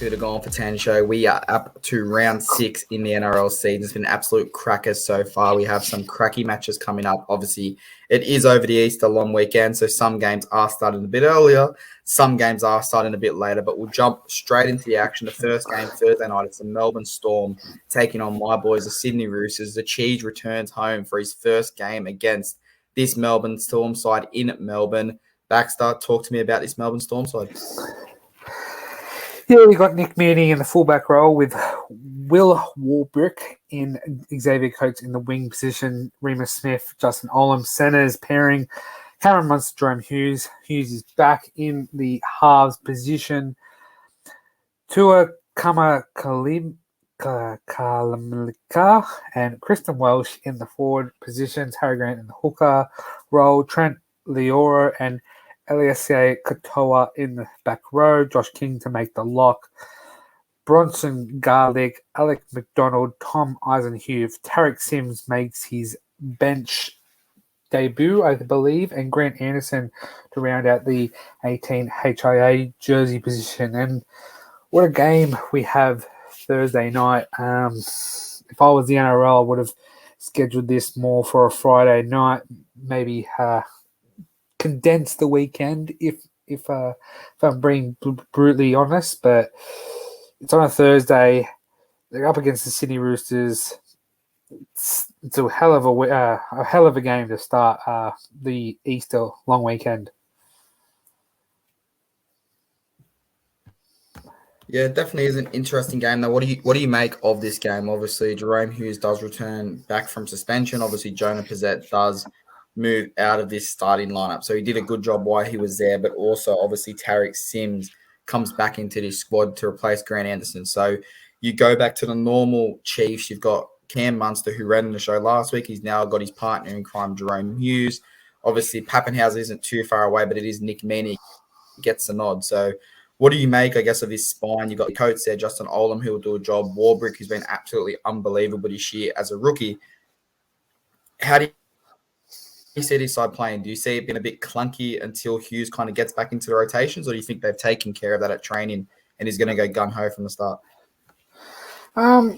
to the Gone for 10 show. We are up to round 6 in the NRL season. It's been absolute crackers so far. We have some cracky matches coming up. Obviously, it is over the Easter long weekend, so some games are starting a bit earlier. Some games are starting a bit later, but we'll jump straight into the action. The first game Thursday night, it's the Melbourne Storm taking on my boys, the Sydney Roosters. The Cheese returns home for his first game against this Melbourne Storm side in Melbourne. Baxter, talk to me about this Melbourne Storm side. Yeah, we got Nick Meaney in the fullback role with Will Warbrick in Xavier Coates in the wing position, Remus Smith, Justin Olam centres pairing, Cameron Munster, Jerome Hughes. Hughes is back in the halves position. Tua Kalamilika and Kristen Welsh in the forward positions, Harry Grant in the hooker role, Trent Leora and Eliasie Katoa in the back row, Josh King to make the lock, Bronson Garlick, Alec McDonald, Tom Eisenhuth, Tarek Sims makes his bench debut, I believe, and Grant Anderson to round out the 18 HIA jersey position. And what a game we have Thursday night. If I was the NRL, I would have scheduled this more for a Friday night, maybe condense the weekend if I'm being brutally honest, but it's on a Thursday. They're up against the Sydney Roosters. It's a hell of a game to start the Easter long weekend. Yeah, it definitely is an interesting game. Now, what do you make of this game? Obviously, Jerome Hughes does return back from suspension. Obviously, Jonah Pizzette does move out of this starting lineup. So he did a good job while he was there, but also obviously Tarek Sims comes back into this squad to replace Grant Anderson. So you go back to the normal Chiefs. You've got Cam Munster, who ran the show last week. He's now got his partner in crime, Jerome Hughes. Obviously, Pappenhausen isn't too far away, but it is Nick Meaney gets the nod. So what do you make, I guess, of his spine? You've got the coach there, Justin Olam, who will do a job. Warbrick, who's been absolutely unbelievable this year as a rookie. How do you see this side playing? Do you see it being a bit clunky until Hughes kind of gets back into the rotations, or do you think they've taken care of that at training and he's going to go gung-ho from the start? Well,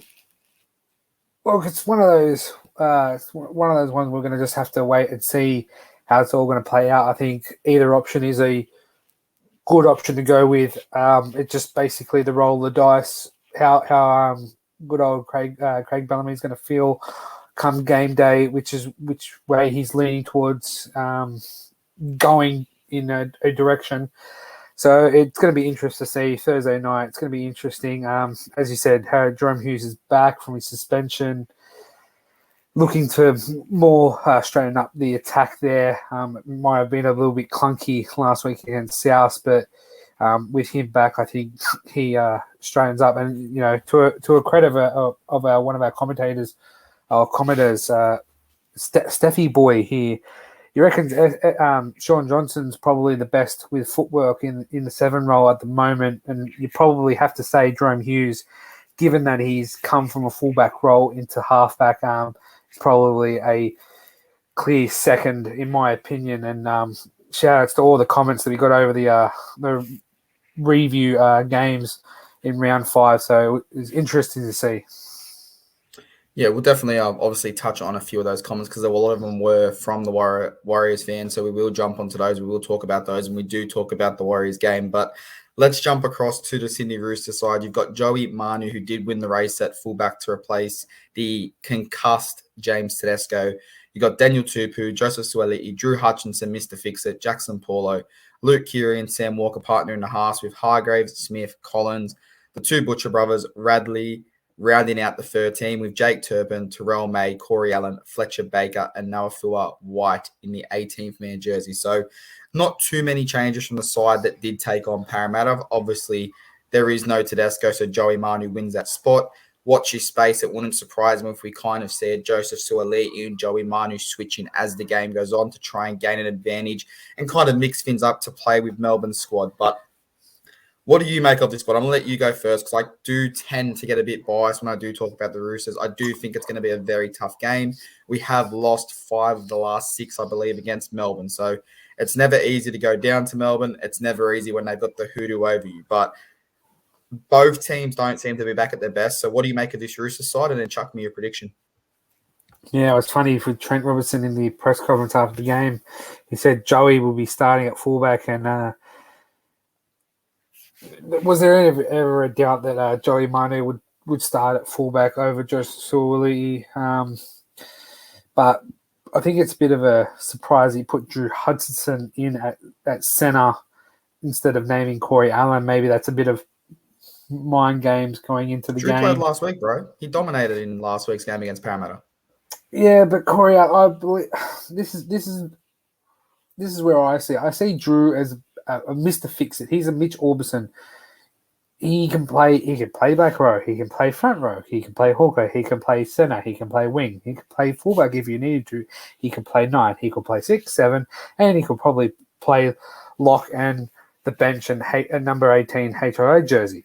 it's one of those ones we're going to just have to wait and see how it's all going to play out. I think either option is a good option to go with. It's just basically the roll of the dice, how good old Craig Bellamy is going to feel come game day, which way he's leaning towards going in a direction. So it's going to be interesting to see Thursday night. It's going to be interesting. As you said, Jerome Hughes is back from his suspension, looking to more straighten up the attack there. It might have been a little bit clunky last week against South, but with him back, I think he straightens up. And to a credit of one of our commentators, our commenters, Steffi Boy here, you reckon Sean Johnson's probably the best with footwork in the 7 role at the moment, and you probably have to say Jerome Hughes, given that he's come from a fullback role into halfback, is probably a clear second in my opinion. And shout outs to all the comments that we got over the review games in round 5. So it was interesting to see. Yeah, we'll definitely obviously touch on a few of those comments because a lot of them were from the Warriors fans. So we will jump onto those. We will talk about those, and we do talk about the Warriors game. But let's jump across to the Sydney Rooster side. You've got Joey Manu, who did win the race at fullback to replace the concussed James Tedesco. You've got Daniel Tupu, Joseph Suaalii, Drew Hutchinson, Mr. Fix-It, Jackson Paulo, Luke Keary and Sam Walker partner in the halves with Hargraves, Smith, Collins, the 2 Butcher brothers, Radley, rounding out the 13 with Jake Turpin, Terrell May, Corey Allen, Fletcher Baker, and Noah White in the 18th man jersey. So not too many changes from the side that did take on Parramatta. Obviously, there is no Tedesco, so Joey Manu wins that spot. Watch his space. It wouldn't surprise me if we kind of said Joseph Suaalii and Joey Manu switching as the game goes on to try and gain an advantage and kind of mix things up to play with Melbourne's squad. But what do you make of this squad? I'm going to let you go first because I do tend to get a bit biased when I do talk about the Roosters. I do think it's going to be a very tough game. We have lost 5 of the last 6, I believe, against Melbourne. So it's never easy to go down to Melbourne. It's never easy when they've got the hoodoo over you. But both teams don't seem to be back at their best. So what do you make of this Roosters side? And then chuck me your prediction. Yeah, it was funny with Trent Robertson in the press conference after the game. He said Joey will be starting at fullback, and was there ever a doubt that Joey Manu would start at fullback over Joseph Suaalii? But I think it's a bit of a surprise he put Drew Hutchinson in at centre instead of naming Corey Allen. Maybe that's a bit of mind games going into the Drew game. played last week, bro. He dominated in last week's game against Parramatta. Yeah, but Corey, I believe this is where I see Drew as a Mr. Fix-It. He's a Mitch Orbison. He can play back row, he can play front row, he can play hooker, he can play centre, he can play wing, he can play fullback if you needed to, he can play 9, he could play 6, 7, and he could probably play lock and the bench and number 18 HIA jersey.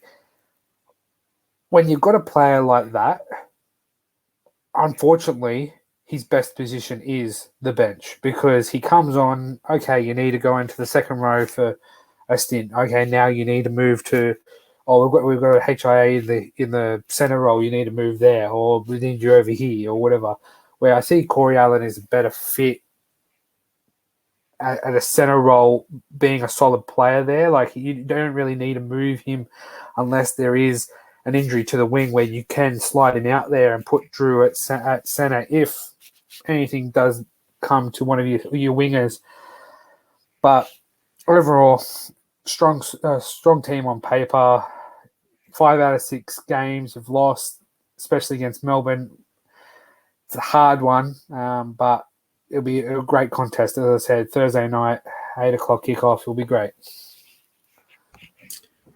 When you've got a player like that, unfortunately, his best position is the bench because he comes on, okay, you need to go into the second row for a stint. Okay, now you need to move to, we've got a HIA in the centre role, you need to move there, or we need you over here, or whatever. Where I see Corey Allen is a better fit at a centre role, being a solid player there. Like, you don't really need to move him unless there is an injury to the wing where you can slide him out there and put Drew at centre if anything does come to one of your wingers. But overall, strong team on paper. 5 out of 6 games have lost, especially against Melbourne. It's a hard one, but it'll be a great contest. As I said, Thursday night, 8 o'clock kickoff. It'll be great.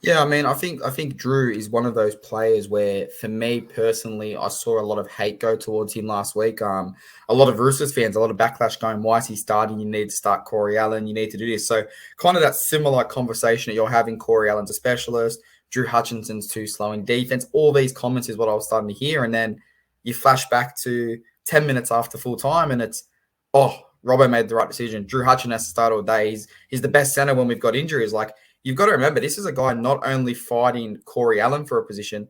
Yeah, I mean, I think Drew is one of those players where, for me personally, I saw a lot of hate go towards him last week. A lot of Roosters fans, a lot of backlash going, why is he starting? You need to start Corey Allen. You need to do this. So kind of that similar conversation that you're having. Corey Allen's a specialist. Drew Hutchinson's too slow in defense. All these comments is what I was starting to hear. And then you flash back to 10 minutes after full time and it's, Robbo made the right decision. Drew Hutchinson has to start all day. He's the best center when we've got injuries. Like, you've got to remember, this is a guy not only fighting Corey Allen for a position,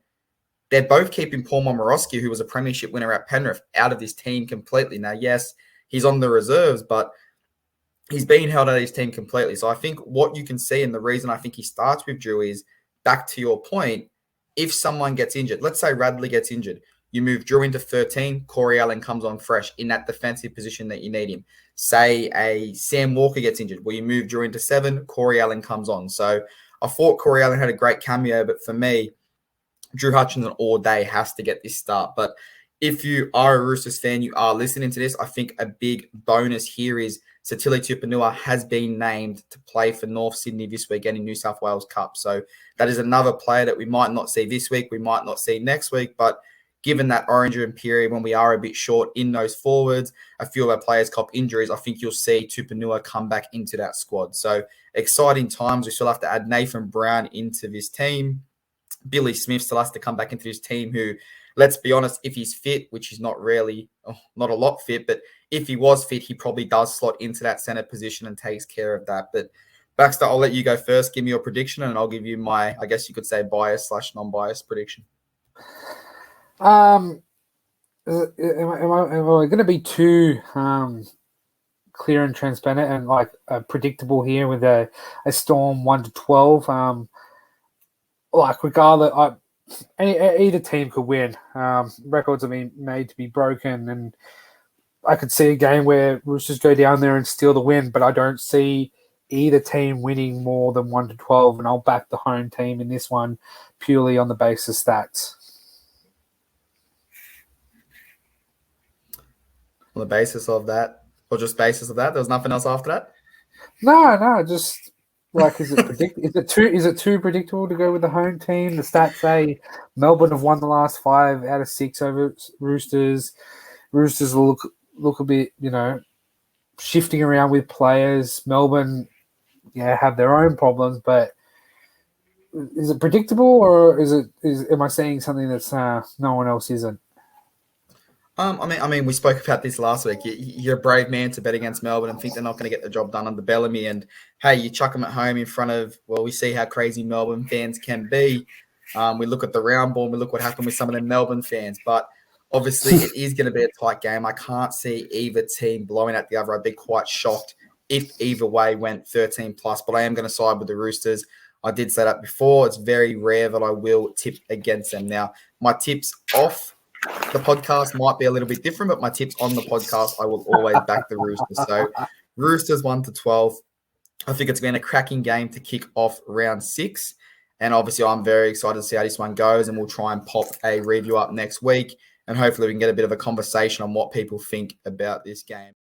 they're both keeping Paul Momorowski, who was a premiership winner at Penrith, out of this team completely. Now, yes, he's on the reserves, but he's being held out of his team completely. So I think what you can see, and the reason I think he starts with Drew is, back to your point, if someone gets injured, let's say Radley gets injured, you move Drew into 13, Corey Allen comes on fresh in that defensive position that you need him. Say a Sam Walker gets injured, well, you move Drew into 7, Corey Allen comes on. So I thought Corey Allen had a great cameo, but for me, Drew Hutchinson all day has to get this start. But if you are a Roosters fan, you are listening to this, I think a big bonus here is Satili Tupanua has been named to play for North Sydney this weekend in New South Wales Cup. So that is another player that we might not see this week, we might not see next week, but given that origin period when we are a bit short in those forwards, a few of our players cop injuries, I think you'll see Tupanua come back into that squad. So exciting times. We still have to add Nathan Brown into this team. Billy Smith still has to come back into this team who, let's be honest, if he's fit, which is not really, not a lot fit, but if he was fit, he probably does slot into that center position and takes care of that. But Baxter, I'll let you go first. Give me your prediction and I'll give you my, I guess you could say, bias/non-biased prediction. Am I going to be too clear and transparent and like predictable here with a Storm 1-12? Like, regardless, either team could win. Records have been made to be broken, and I could see a game where Roosters go down there and steal the win, but I don't see either team winning more than 1-12, and I'll back the home team in this one purely on the basis stats. On the basis of that, or just basis of that? There was nothing else after that? No, just like, is it too predictable to go with the home team? The stats say Melbourne have won the last 5 out of 6 over Roosters. Roosters will look a bit, shifting around with players. Melbourne, have their own problems, but is it predictable, or am I saying something that's no one else isn't? I mean, we spoke about this last week. You're a brave man to bet against Melbourne and think they're not going to get the job done under Bellamy. And hey, you chuck them at home in front of, well, we see how crazy Melbourne fans can be. We look at the round ball and we look what happened with some of the Melbourne fans. But obviously, it is going to be a tight game. I can't see either team blowing at the other. I'd be quite shocked if either way went 13 plus, but I am going to side with the Roosters. I did say that before. It's very rare that I will tip against them. Now, my tips off the podcast might be a little bit different, but my tips on the podcast, I will always back the Roosters. So Roosters 1-12. I think it's been a cracking game to kick off round 6. And obviously, I'm very excited to see how this one goes. And we'll try and pop a review up next week. And hopefully we can get a bit of a conversation on what people think about this game.